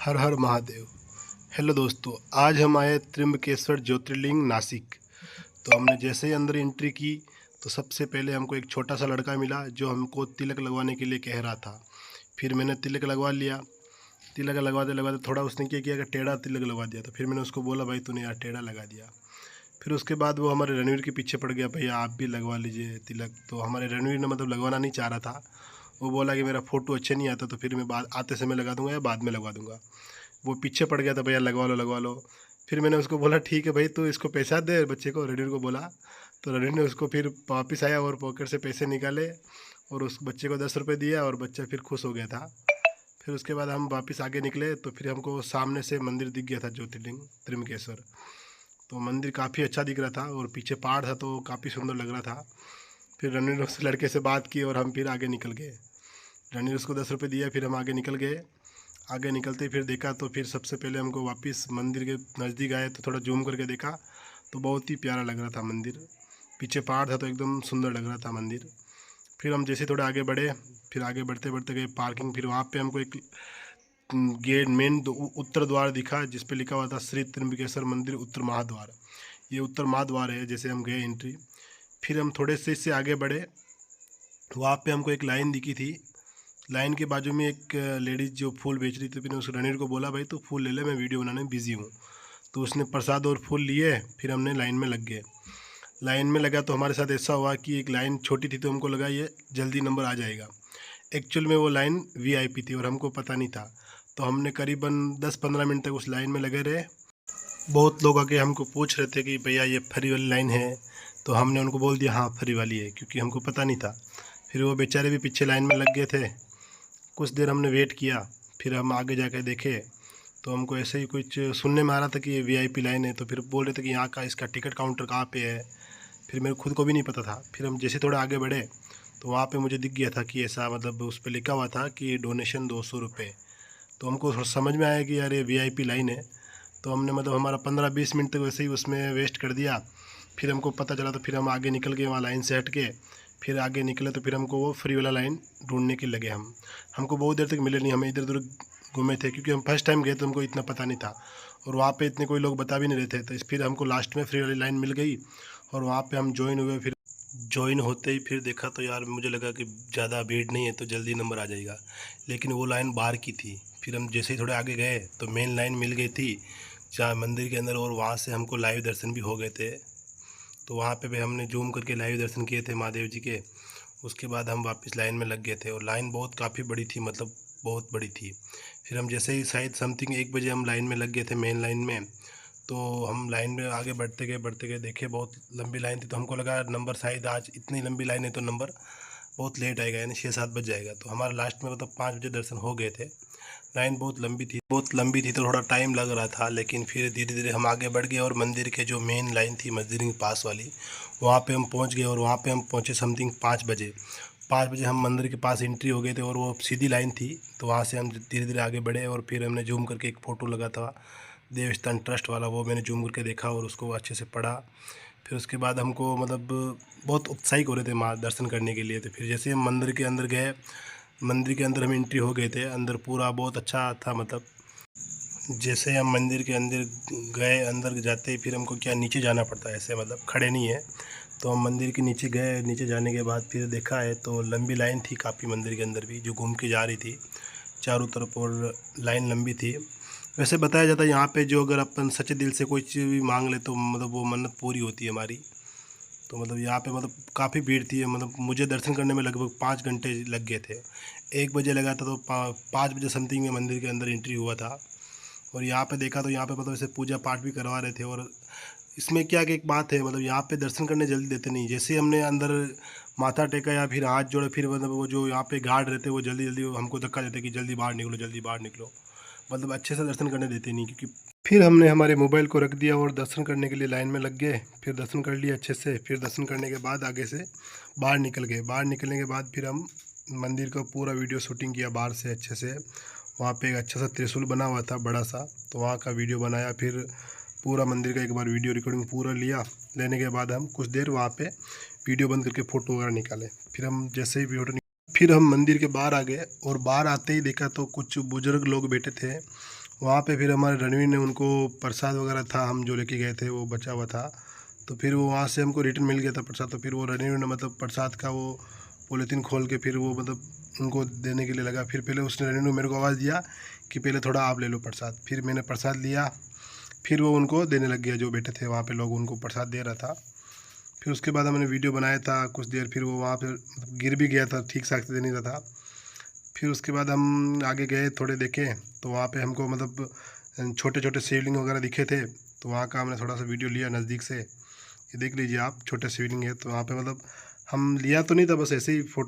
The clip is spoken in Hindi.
हर हर महादेव। हेलो दोस्तों, आज हम आए त्र्यंबकेश्वर ज्योतिर्लिंग नासिक। तो हमने जैसे ही अंदर एंट्री की तो सबसे पहले हमको एक छोटा सा लड़का मिला जो हमको तिलक लगवाने के लिए कह रहा था। फिर मैंने तिलक लगवा लिया। तिलक लगवाते लगवाते थोड़ा उसने क्या किया कि टेढ़ा तिलक लगवा दिया। तो फिर मैंने उसको बोला, भाई तूने यार टेढ़ा लगा दिया। फिर उसके बाद वो हमारे रणवीर के पीछे पड़ गया, भैया आप भी लगवा लीजिए तिलक। तो हमारे रणवीर ने मतलब लगवाना नहीं चाह रहा था। वो बोला कि मेरा फ़ोटो अच्छे नहीं आता, तो फिर मैं बाद आते समय लगा दूंगा या बाद में लगवा दूंगा। वो पीछे पड़ गया था, भैया लगवा लो लगवा लो। फिर मैंने उसको बोला, ठीक है भाई, तू इसको पैसा दे बच्चे को, रणवीर को बोला। तो रणवीर ने उसको फिर वापस आया और पॉकेट से पैसे निकाले और उस बच्चे को 10 रुपये दिया और बच्चा फिर खुश हो गया था। फिर उसके बाद हम वापस आगे निकले तो फिर हमको सामने से मंदिर दिख गया था, ज्योतिर्लिंग त्र्यंबकेश्वर। तो मंदिर काफ़ी अच्छा दिख रहा था और पीछे पहाड़ था तो काफ़ी सुंदर लग रहा था। फिर रणवीर ने उस लड़के से बात की और हम फिर आगे निकल गए। रणवीर उसको 10 रुपये दिया, फिर हम आगे निकल गए। आगे निकलते ही फिर देखा तो फिर सबसे पहले हमको वापस मंदिर के नज़दीक आए तो थोड़ा जूम करके देखा तो बहुत ही प्यारा लग रहा था मंदिर। पीछे पहाड़ था तो एकदम सुंदर लग रहा था मंदिर। फिर हम जैसे थोड़े आगे बढ़े, फिर आगे बढ़ते बढ़ते गए पार्किंग। फिर वहाँ पे हमको एक गेट मेन उत्तर द्वार दिखा जिस पे लिखा हुआ था श्री त्र्यंबकेश्वर मंदिर उत्तर महाद्वार। ये उत्तर महाद्वार है, जैसे हम गए एंट्री। फिर हम थोड़े से इससे आगे बढ़े, वहाँ पे हमको एक लाइन दिखी थी। लाइन के बाजू में एक लेडीज़ जो फूल बेच रही थी। फिर उस रणवीर को बोला, भाई तू फूल ले ले, मैं वीडियो बनाने में बिज़ी हूँ। तो उसने प्रसाद और फूल लिए, फिर हमने लाइन में लग गए। लाइन में लगा तो हमारे साथ ऐसा हुआ कि एक लाइन छोटी थी तो हमको लगा ये जल्दी नंबर आ जाएगा। एक्चुअल में वो लाइन वीआईपी थी और हमको पता नहीं था। तो हमने करीबन 10-15 मिनट तक उस लाइन में लगे रहे। बहुत लोग आके हमको पूछ रहे थे कि भैया ये फ्री वाली लाइन है। तो हमने उनको बोल दिया हाँ फ्री वाली है, क्योंकि हमको पता नहीं था। फिर वो बेचारे भी पीछे लाइन में लग गए थे। कुछ देर हमने वेट किया, फिर हम आगे जाकर देखे तो हमको ऐसे ही कुछ सुनने में आ रहा था कि ये वीआईपी लाइन है। तो फिर बोल रहे थे कि यहाँ का इसका टिकट काउंटर कहाँ पे है। फिर मेरे खुद को भी नहीं पता था। फिर हम जैसे थोड़ा आगे बढ़े तो वहाँ पे मुझे दिख गया था कि ऐसा मतलब उस पर लिखा हुआ था कि डोनेशन 200 रुपये। तो हमको थोड़ा समझ में आया कि यार ये वीआईपी लाइन है। तो हमने मतलब हमारा 15-20 मिनट तक वैसे ही उसमें वेस्ट कर दिया। फिर हमको पता चला तो फिर हम आगे निकल गए वहाँ लाइन से हट के। फिर आगे निकले तो फिर हमको वो फ्री वाला लाइन ढूंढने के लगे हम। हमको बहुत देर तक मिले नहीं, हमें इधर उधर घूमे थे क्योंकि हम फर्स्ट टाइम गए तो हमको इतना पता नहीं था। और वहाँ पे इतने कोई लोग बता भी नहीं रहे थे। तो फिर हमको लास्ट में फ्री वाली लाइन मिल गई और वहाँ पे हम ज्वाइन हुए। फिर ज्वाइन होते ही फिर देखा तो यार मुझे लगा कि ज़्यादा भीड़ नहीं है तो जल्दी नंबर आ जाएगा, लेकिन वो लाइन बाहर की थी। फिर हम जैसे ही थोड़े आगे गए तो मेन लाइन मिल गई थी जहाँ मंदिर के अंदर, और वहाँ से हमको लाइव दर्शन भी हो गए थे। तो वहाँ पे भी हमने जूम करके लाइव दर्शन किए थे महादेव जी के। उसके बाद हम वापस लाइन में लग गए थे और लाइन बहुत काफ़ी बड़ी थी, मतलब बहुत बड़ी थी। फिर हम जैसे ही शायद समथिंग 1 बजे हम लाइन में लग गए थे मेन लाइन में। तो हम लाइन में आगे बढ़ते गए देखे बहुत लंबी लाइन थी। तो हमको लगा नंबर शायद आज इतनी लंबी लाइन है तो नंबर बहुत लेट आएगा, यानी 6-7 बज जाएगा। तो हमारा लास्ट में मतलब 5 बजे दर्शन हो गए थे। लाइन बहुत लंबी थी तो थोड़ा टाइम लग रहा था, लेकिन फिर धीरे धीरे हम आगे बढ़ गए और मंदिर के जो मेन लाइन थी मंदिर के पास वाली, वहाँ पे हम पहुँच गए। और वहाँ पे हम पहुँचे समथिंग 5 बजे। 5 बजे हम मंदिर के पास एंट्री हो गए थे और वो सीधी लाइन थी। तो वहाँ से हम धीरे धीरे आगे बढ़े और फिर हमने जूम करके एक फ़ोटो लगा था देवस्थान ट्रस्ट वाला, वो मैंने जूम करके देखा और उसको अच्छे से पढ़ा। फिर उसके बाद हमको मतलब बहुत उत्साहित हो रहे थे माँ दर्शन करने के लिए। तो फिर जैसे हम मंदिर के अंदर गए, मंदिर के अंदर हम एंट्री हो गए थे। अंदर पूरा बहुत अच्छा था, मतलब जैसे हम मंदिर के अंदर गए, अंदर जाते ही फिर हमको क्या नीचे जाना पड़ता है, ऐसे मतलब खड़े नहीं है। तो हम मंदिर के नीचे गए, नीचे जाने के बाद फिर देखा है तो लंबी लाइन थी काफ़ी मंदिर के अंदर भी, जो घूम के जा रही थी चारों तरफ, और लाइन लंबी थी। वैसे बताया जाता है यहाँ पे जो अगर अपन सच्चे दिल से कोई चीज़ भी मांग ले तो मतलब वो मन्नत पूरी होती है हमारी। तो मतलब यहाँ पे मतलब काफ़ी भीड़ थी, मतलब मुझे दर्शन करने में लगभग 5 घंटे लग गए थे। 1 बजे लगा था तो 5 बजे समथिंग में मंदिर के अंदर एंट्री हुआ था। और यहाँ पे देखा तो यहाँ पे मतलब ऐसे पूजा पाठ भी करवा रहे थे। और इसमें क्या कि एक बात है, मतलब यहाँ पे दर्शन करने जल्दी देते नहीं। जैसे ही हमने अंदर माथा टेका या फिर हाथ जोड़े, फिर मतलब वो जो यहाँ पे गार्ड रहते वो जल्दी जल्दी हमको धक्का देते कि जल्दी बाहर निकलो जल्दी बाहर निकलो। मतलब अच्छे से दर्शन करने देते नहीं, क्योंकि फिर हमने हमारे मोबाइल को रख दिया और दर्शन करने के लिए लाइन में लग गए। फिर दर्शन कर लिए अच्छे से। फिर दर्शन करने के बाद आगे से बाहर निकल गए। बाहर निकलने के बाद फिर हम मंदिर का पूरा वीडियो शूटिंग किया बाहर से अच्छे से। वहाँ पे एक अच्छा सा त्रिशूल बना हुआ था बड़ा सा, तो वहाँ का वीडियो बनाया। फिर पूरा मंदिर का एक बार वीडियो रिकॉर्डिंग पूरा लिया। लेने के बाद हम कुछ देर वहाँ पे वीडियो बंद करके फ़ोटो वगैरह निकाले। फिर हम मंदिर के बाहर आ गए और बाहर आते ही देखा तो कुछ बुजुर्ग लोग बैठे थे वहाँ पे फिर हमारे रणवीर ने उनको प्रसाद वगैरह था, हम जो लेके गए थे वो बचा हुआ था, तो फिर वो वहाँ से हमको रिटर्न मिल गया था प्रसाद। तो फिर वो रणवीर ने मतलब प्रसाद का वो पॉलीथीन खोल के फिर वो मतलब उनको देने के लिए लगा। फिर पहले उसने रणवीर ने मेरे को आवाज़ दिया कि पहले थोड़ा आप ले लो प्रसाद। फिर मैंने प्रसाद लिया, फिर वो उनको देने लग गया, जो बैठे थे वहाँ पे लोग उनको प्रसाद दे रहा था। फिर उसके बाद हमने वीडियो बनाया था कुछ देर, फिर वो वहाँ पे मतलब गिर भी गया था, ठीक से दे नहीं रहा था। फिर उसके बाद हम आगे गए, थोड़े देखे तो वहाँ पे हमको मतलब छोटे छोटे शिवलिंग वगैरह दिखे थे, तो वहाँ का हमने थोड़ा सा वीडियो लिया नज़दीक से। ये देख लीजिए आप, छोटे शिवलिंग है, तो वहाँ पे मतलब हम लिया तो नहीं था, बस ऐसे ही फ़ोटो